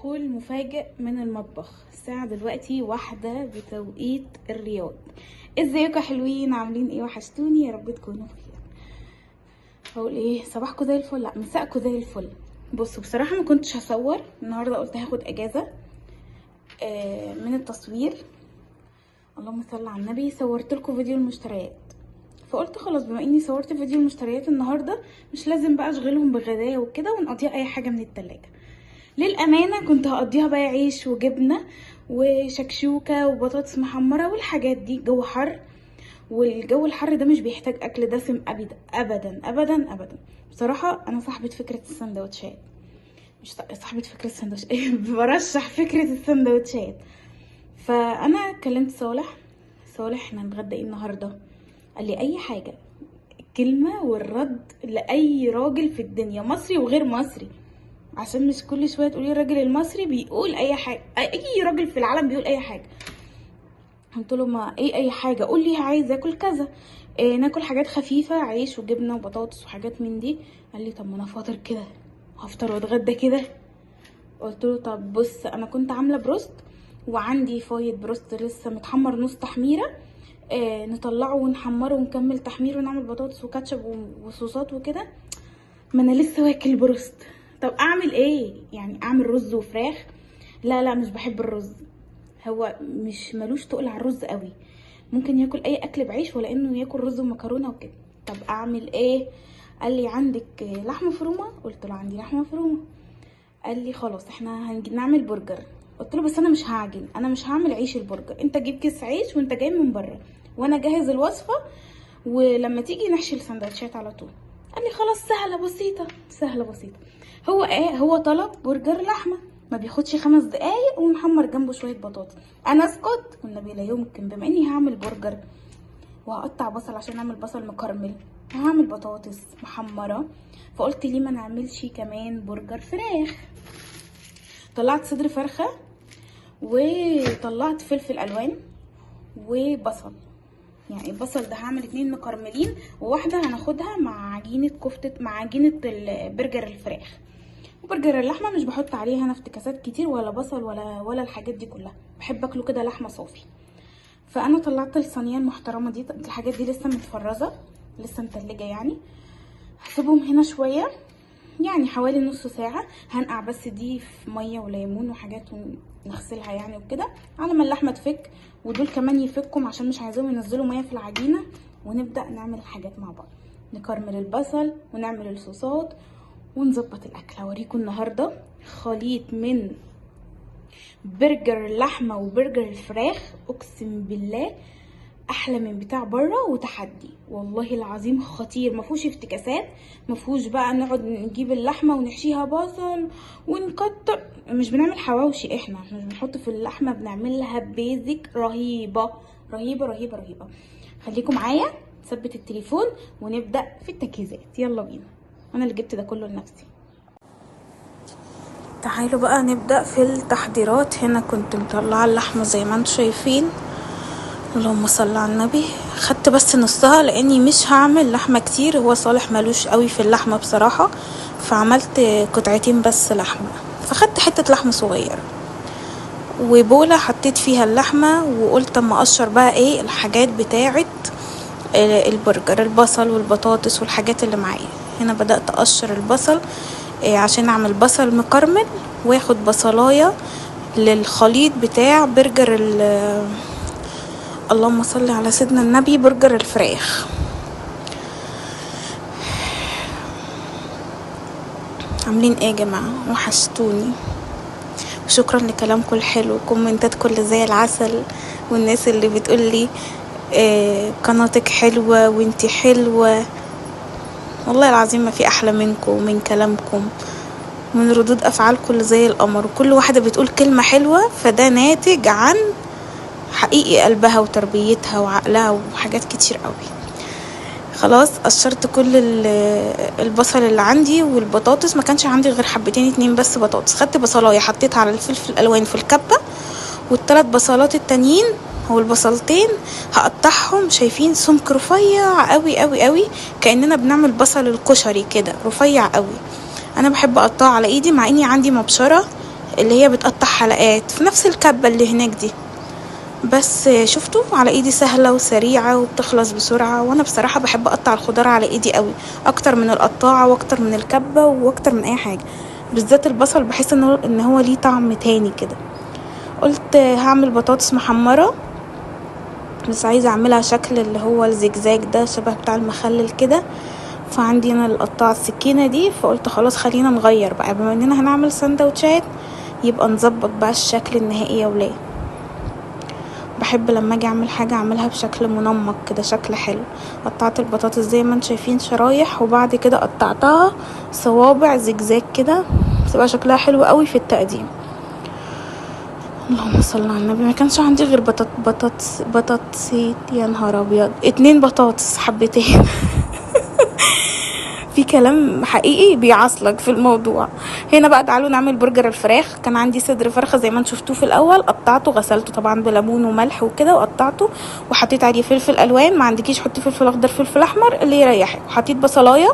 دخول مفاجئ من المطبخ. الساعة دلوقتي 1 بتوقيت الرياض. ازيكم يا حلوين؟ عاملين ايه؟ وحشتوني، يا رب تكونوا بخير. هقول ايه؟ صباحكم زي الفل، لا مساءكم زي الفل. بصوا بصراحة ما كنتش هصور النهاردة، قلت هاخد اجازة من التصوير. اللهم صل على النبي. صورت لكم فيديو المشتريات، فقلت خلاص بما اني صورت فيديو المشتريات النهارده مش لازم بقى اشغلهم بغدايا وكده ونقضيها اي حاجه من التلاجة. للامانه كنت هقضيها بقى عيش وجبنه وشكشوكه وبطاطس محمره والحاجات دي. جو حر، والجو الحر ده مش بيحتاج اكل دسم ابدا ابدا ابدا ابدا. بصراحه انا صاحبه فكره السندوتشات، مش صاحبه فكره السندوتشات برشح فكره السندوتشات. فانا كلمت صالح احنا هنتغدى ايه النهارده؟ قال لي اي حاجه. الكلمه والرد لاي راجل في الدنيا، مصري وغير مصري، عشان مش كل شويه تقولي الراجل المصري بيقول اي حاجه، اي راجل في العالم بيقول اي حاجه. قلت له ما ايه اي حاجه؟ قول لي عايز اكل كذا، إيه ناكل حاجات خفيفه، عيش وجبنه وبطاطس وحاجات من دي. قال لي طب ما انا فاطر كده، هفطر واتغدى كده. قلت له طب بص، انا كنت عامله بروست وعندي فايض بروست لسه متحمر نص تحميره، نطلعه ونحمره ونكمل تحميره ونعمل بطاطس وكاتشب وصوصات وكده. ما انا لسه واكل بروست. طب اعمل ايه يعني؟ اعمل رز وفراخ؟ لا مش بحب الرز، هو مش ملوش تقل على الرز قوي، ممكن ياكل اي اكل بعيش ولا انه ياكل رز ومكرونه وكده. طب اعمل ايه؟ قال لي عندك لحمه مفرومه؟ قلت له عندي لحمه مفرومه. قال لي خلاص احنا هنعمل برجر. قلت له بس انا مش هعجن، انا مش هعمل عيش البرجر، انت جيب كيس عيش وانت جاي من بره وانا جاهز الوصفه، ولما تيجي نحشي السندوتشات على طول. قال لي خلاص سهله بسيطه سهله بسيطه. هو ايه؟ هو طلب برجر لحمه ما بياخدش 5 دقايق ومحمر جنبه شويه بطاطس. انا اسكت؟ والنبي لا يمكن، بما اني هعمل برجر وهقطع بصل عشان اعمل بصل مكرمل وهعمل بطاطس محمره، فقلت ليه ما نعملش كمان برجر فراخ. طلعت صدر فرخه وطلعت فلفل الوان وبصل، يعني البصل ده هعمل 2 مكرملين وواحده هناخدها مع عجينه مع عجينه البرجر الفراخ. وبرجر اللحمه مش بحط عليها انا افتكاسات كتير ولا بصل ولا الحاجات دي كلها، بحب اكله كده لحمه صافي. فانا طلعت الصينيه المحترمه دي، الحاجات دي لسه متفرزه لسه متلجه، يعني هسيبهم هنا شويه يعني حوالي نص ساعه. هنقع بس دي في ميه وليمون وحاجات ونغسلها يعني وكده على ما اللحمه تفك، ودول كمان يفكوا عشان مش عايزاهم ينزلوا ميه في العجينه. ونبدا نعمل الحاجات مع بعض، نكرمل البصل ونعمل الصوصات ونظبط الاكل. هوريكم النهارده خليط من برجر اللحمه وبرجر الفراخ، اقسم بالله احلى من بتاع بره، وتحدي والله العظيم خطير، مفهوش افتكاسات، مفهوش بقى نقعد نجيب اللحمه ونحشيها بصل ونكتر. مش بنعمل حواوشي، احنا مش بنحط في اللحمه، بنعملها بيزك رهيبه رهيبه رهيبه رهيبه. خليكم معايا، ثبت التليفون ونبدا في التجهيزات. يلا بينا، انا اللي جبت ده كله لنفسي. تعالوا بقى نبدا في التحضيرات. هنا كنت مطلعه اللحمه زي ما انتم شايفين، اللهم صل على النبي. خدت بس نصها لاني مش هعمل لحمه كتير، هو صالح ملوش قوي في اللحمه بصراحه، فعملت قطعتين بس لحمه، فخدت حته لحمه صغيره وبوله حطيت فيها اللحمه. وقلت اما اقشر بقى ايه الحاجات بتاعه البرجر، البصل والبطاطس والحاجات اللي معايا. هنا بدات اقشر البصل عشان اعمل بصل مكرمل، واخد بصلايه للخليط بتاع برجر اللهم صل على سيدنا النبي، برجر الفراخ. عاملين ايه يا جماعه؟ وحشتوني، وشكرا لكلامكم الحلو وكومنتاتكم اللي زي العسل، والناس اللي بتقولي قناتك حلوه وانتي حلوه. والله العظيم ما في احلى منكم ومن كلامكم ومن ردود افعالكم اللي زي القمر، وكل واحده بتقول كلمه حلوه فده ناتج عن حقيقي قلبها وتربيتها وعقلها وحاجات كتير قوي. خلاص قشرت كل البصل اللي عندي والبطاطس، ما كانش عندي غير حبتين 2 بس بطاطس. خدت بصلايه حطيتها على الفلفل الالوان في الكبه، والثلاث بصلات التانيين او البصلتين هقطعهم شايفين سمك رفيع قوي قوي قوي، كاننا بنعمل بصل الكشري كده رفيع قوي. انا بحب اقطعه على ايدي مع اني عندي مبشره اللي هي بتقطع حلقات في نفس الكبة اللي هناك دي. بس شفتوا على ايدي سهلة وسريعة وبتخلص بسرعة، وانا بصراحة بحب اقطع الخضار على ايدي قوي، اكتر من القطاعة واكتر من الكبة واكتر من اي حاجة. بالذات البصل بحس ان هو ليه طعم تاني كده. قلت هعمل بطاطس محمرة، بس عايزة اعملها شكل اللي هو الزجزاج ده، شبه بتاع المخلل كده. فعندي انا القطاعة السكينة دي، فقلت خلاص خلينا نغير بقى، بما اننا هنعمل سندوتشات يبقى نظبط بقى الشكل النهائي يا ولاد. بحب لما اجي اعمل حاجة اعملها بشكل منمق كده، شكل حلو. قطعت البطاطس زي ما انتم شايفين شرايح، وبعد كده قطعتها صوابع زجزاج كده، تبقى شكلها حلو قوي في التقديم. اللهم صل على النبي. ما كانش عندي غير بطاطسيت، يا نهار ابيض، 2 بطاطس حبتين. في كلام حقيقي بيعصلك في الموضوع. هنا بقى تعالوا نعمل برجر الفراخ. كان عندي صدر فرخه زي ما انتم شفتوه في الاول، قطعته غسلته طبعا بليمون وملح وكده، وقطعته وحطيت عليه فلفل الوان، ما عندكيش حطي فلفل اخضر فلفل احمر اللي يريحك. وحطيت بصلايه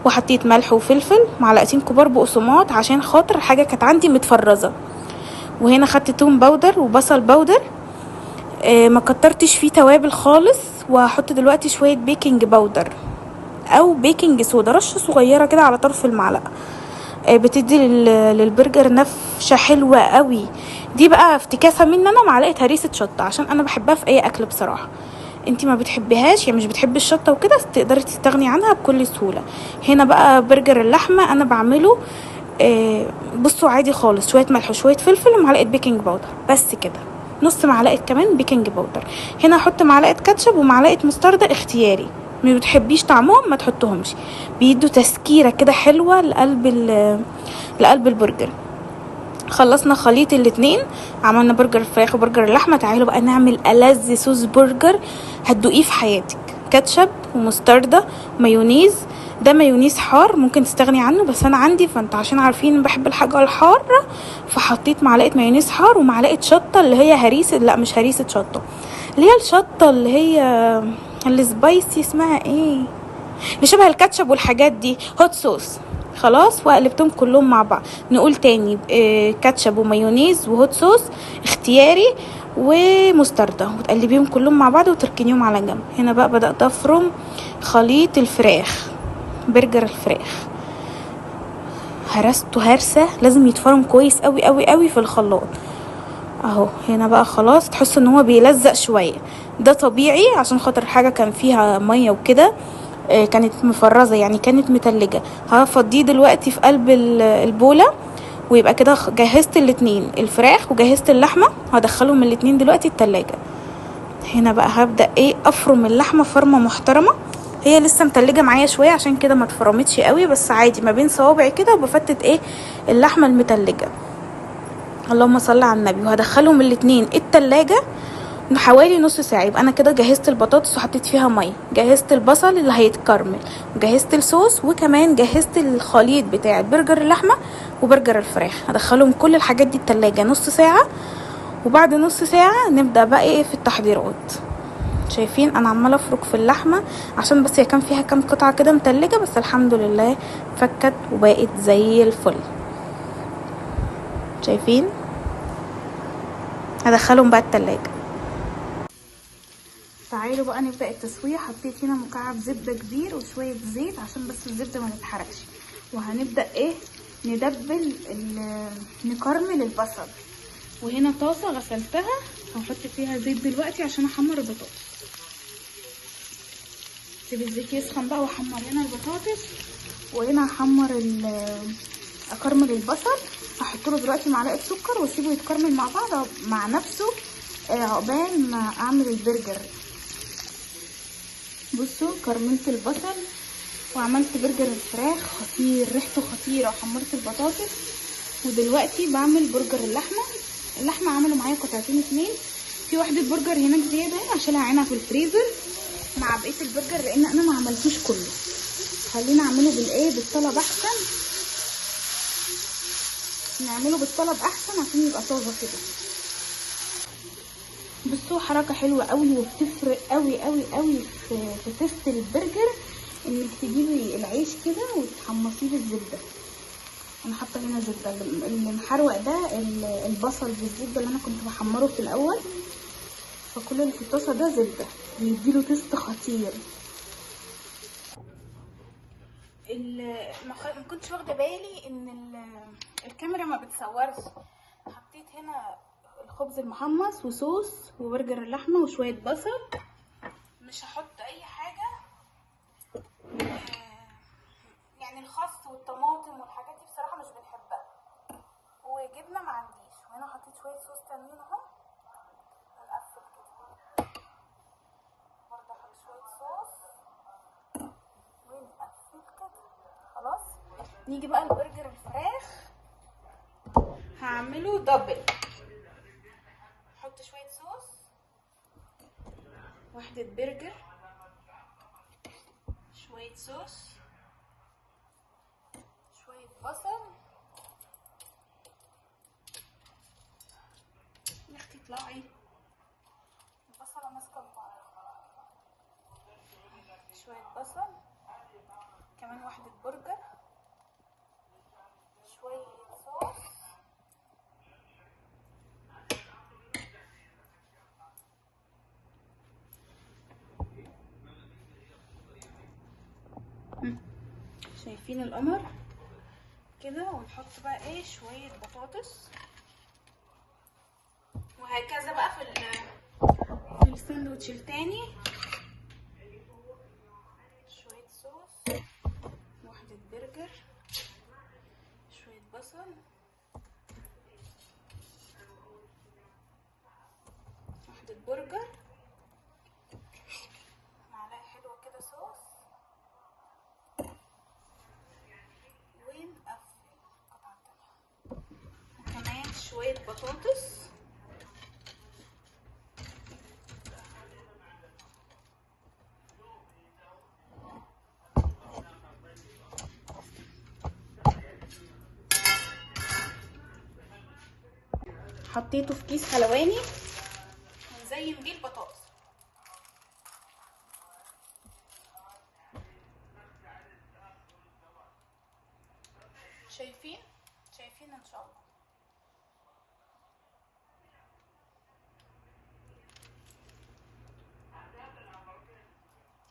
وحطيت ملح وفلفل، معلقتين كبار بقسماط عشان خاطر حاجه كانت عندي متفرزه. وهنا خدت توم باودر وبصل باودر، ما كترتش فيه توابل خالص. وهحط دلوقتي شويه بيكنج باودر او بيكنج صودا، رشه صغيره كده على طرف المعلقه، بتدي للبرجر نفشه حلوه قوي. دي بقى افتكاسه مني انا، معلقه هريسه شطه، عشان انا بحبها في اي اكل بصراحه. انتي ما بتحبيهاش، يعني مش بتحبي الشطه وكده، تقدري تستغني عنها بكل سهوله. هنا بقى برجر اللحمه انا بعمله بصوا عادي خالص، شويه ملح وشويه فلفل ومعلقه بيكنج باودر، بس كده. نص معلقه كمان بيكنج باودر. هنا احط معلقه كاتشب ومعلقه مستردة اختياري، ما بتحبيش طعمهم ما تحطهمش، بيدوا تسكيره كده حلوه لقلب البرجر. خلصنا خليط الاتنين، عملنا برجر الفراخ وبرجر اللحمه. تعالوا بقى نعمل ألذ صوص برجر هتدوقيه في حياتك. كاتشب ومستردة ومايونيز. ده مايونيز حار ممكن تستغني عنه، بس انا عندي، فانت عشان عارفين بحب الحاجه الحاره، فحطيت معلقه مايونيز حار ومعلقه شطه اللي هي هريسه، لا مش هريسه شطه، اللي هي الشطه اللي هي السبايسي، اسمها ايه، اللي شبه الكاتشب والحاجات دي، هوت صوص. خلاص وقلبتهم كلهم مع بعض. نقول تاني، كاتشب ومايونيز وهوت صوص اختياري ومستردة، وتقلبيهم كلهم مع بعض وتركنيهم على جنب. هنا بقى بدأت افرم خليط الفراخ، برجر الفراخ هرسته هرسة، لازم يتفرم كويس قوي قوي قوي في الخلاط اهو. هنا بقى خلاص تحس ان هو بيلزق شوية، ده طبيعي عشان خاطر حاجة كان فيها مية وكده، كانت مفرزة يعني كانت متلجة. هفضيه دلوقتي في قلب البولة، ويبقى كده جهزت الاتنين، الفراخ وجهزت اللحمة، هدخلهم الاتنين دلوقتي التلاجة. هنا بقى هبدأ افرم اللحمة فرمة محترمة، هي لسه متلجة معايا شوية عشان كده ما اتفرمتش قوي، بس عادي ما بين صوابعي كده وبفتت اللحمة المتلجة. اللهم صل على النبي. وهدخلهم الاتنين التلاجة حوالي نص ساعة. يبقى انا كده جهزت البطاطس وحطيت فيها مية، جهزت البصل اللي هيتكرمل، وجهزت الصوص، وكمان جهزت الخليط بتاع برجر اللحمة وبرجر الفراخ. هدخلهم كل الحاجات دي التلاجة نص ساعة، وبعد نص ساعة نبدأ بقى في التحضيرات. شايفين انا عمالة افرك في اللحمة عشان بس هي كان فيها كام قطعة كده متلجة، بس الحمد لله فكت وبقت زي الفل. شايفين؟ هدخلهم بقى التلاجة. تعالوا بقى نبدأ التسوية. حطيت هنا مكعب زبدة كبير وشوية زيت عشان بس الزبدة ما تتحرقش. وهنبدأ ندبل نكرمل البصل. وهنا طاسة غسلتها هحط فيها زيت دلوقتي عشان احمر البطاطس. سيب الزيت يسخن بقى واحمر هنا البطاطس، وهنا اكرمل البصل. هحط له دلوقتي معلقة سكر واسيبه يتكرمل مع بعض مع نفسه عقبال ما اعمل البرجر. بصوا كرملت البصل وعملت برجر الفراخ خطير، ريحته خطيره، وحمرت البطاطس. ودلوقتي بعمل برجر اللحمه عملوا معايا قطعتين 2، في واحده برجر هناك زياده هشيلها عينها في الفريزر مع بقيه البرجر، لان انا ما عملتوش كله. خلينا اعمله بالطلب احسن، نعمله بالطلب احسن عشان يبقى طازه كده. بصوا حركه حلوه قوي وبتفرق قوي قوي قوي في تيست البرجر، انك تجيبي العيش كده وتحمصيه بالزبده. انا حاطه هنا زبده. اللي محروق ده البصل بالزبده اللي انا كنت بحمره في الاول، فكل اللي في الطاسه ده زبده بيديله تيست خطير. ما كنتش واخده بالي ان الكاميرا ما بتصورش. حطيت هنا الخبز المحمص وصوص وبرجر اللحمه وشويه بصل. مش هحط اي حاجه، يعني الخس والطماطم والحاجات دي بصراحه مش بنحبها، وجبنه ما عنديش. وهنا حطيت شويه صوص تانيين اهو، ونقفل كده برضه. احط شويه صوص ونقفل كده خلاص. نيجي بقى البرجر الفراخ، هعمله دبل. احط شويه صوص، واحده برجر، شويه صوص، شويه بصل. يا اختي اطلعي، البصله ماسكه البعض. شويه بصل، كمان واحده برجر، شويه صوص، شايفين القمر كده. ونحط بقى ايه شويه بطاطس، وهكذا بقى في الساندوتش التاني. شويه صوص، واحده برجر، شويه بصل، واحده برجر، معلقه حلوه كده صوص، ونقفل قطعه تانية. وكمان شويه بطاطس، حطيته في كيس حلواني ونزين بيه البطاطس. شايفين ان شاء الله.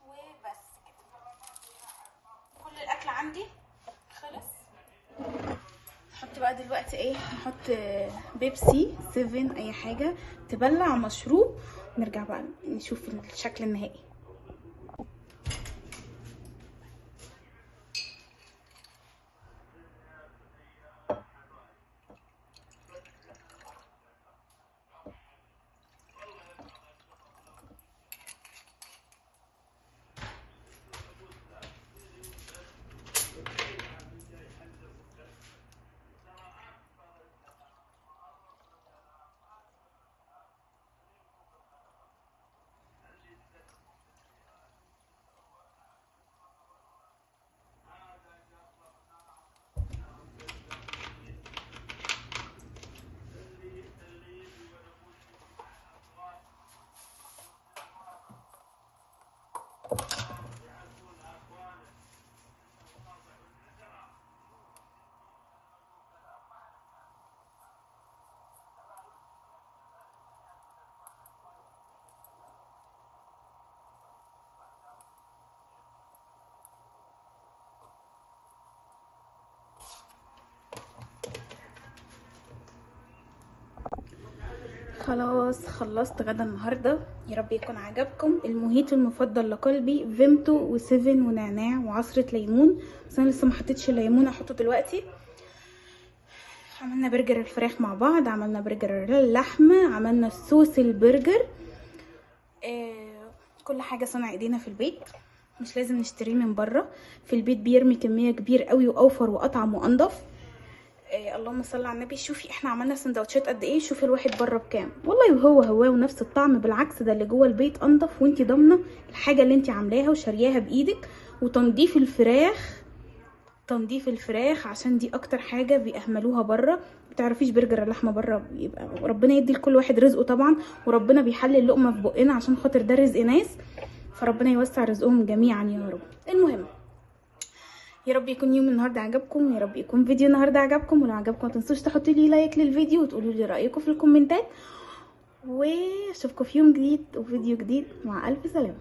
وبس كده، كل الاكل عندي خلص. نحط بقى دلوقتي ايه، نحط بيبسي 7 اي حاجه تبلع مشروب، نرجع بقى نشوف الشكل النهائي. خلاص خلصت غدا النهارده، يا رب يكون عجبكم. الموهيتو المفضل لقلبي فيمتو و7 ونعناع وعصره ليمون، بس انا لسه ما حطيتش الليمون، هحطه دلوقتي. عملنا برجر الفراخ مع بعض، عملنا برجر اللحمه، عملنا صوص البرجر. كل حاجه صنع ايدينا في البيت، مش لازم نشتريه من بره. في البيت بيرمي كميه كبير قوي واوفر واطعم وانضف. اللهم صل على النبي. شوفي احنا عملنا سندوتشات قد ايه، شوفي الواحد بره بكام والله، وهو ونفس الطعم. بالعكس ده اللي جوه البيت انضف، وانتي ضامنه الحاجه اللي انتي عاملاها وشارياها بايدك. وتنظيف الفراخ عشان دي اكتر حاجه بيأهملوها بره. متعرفيش برجر اللحمه بره بيبقى، ربنا يدي لكل واحد رزقه طبعا، وربنا بيحلل اللقمه في بقنا عشان خاطر ده رزق ناس، فربنا يوسع رزقهم جميعا يا رب. المهم يا رب يكون يوم النهارده عجبكم، يا رب يكون فيديو النهارده عجبكم، ولو عجبكم ما تنسوش تحطوا لي لايك للفيديو وتقولوا لي رايكم في الكومنتات، واشوفكم في يوم جديد وفيديو جديد. مع الف سلامه.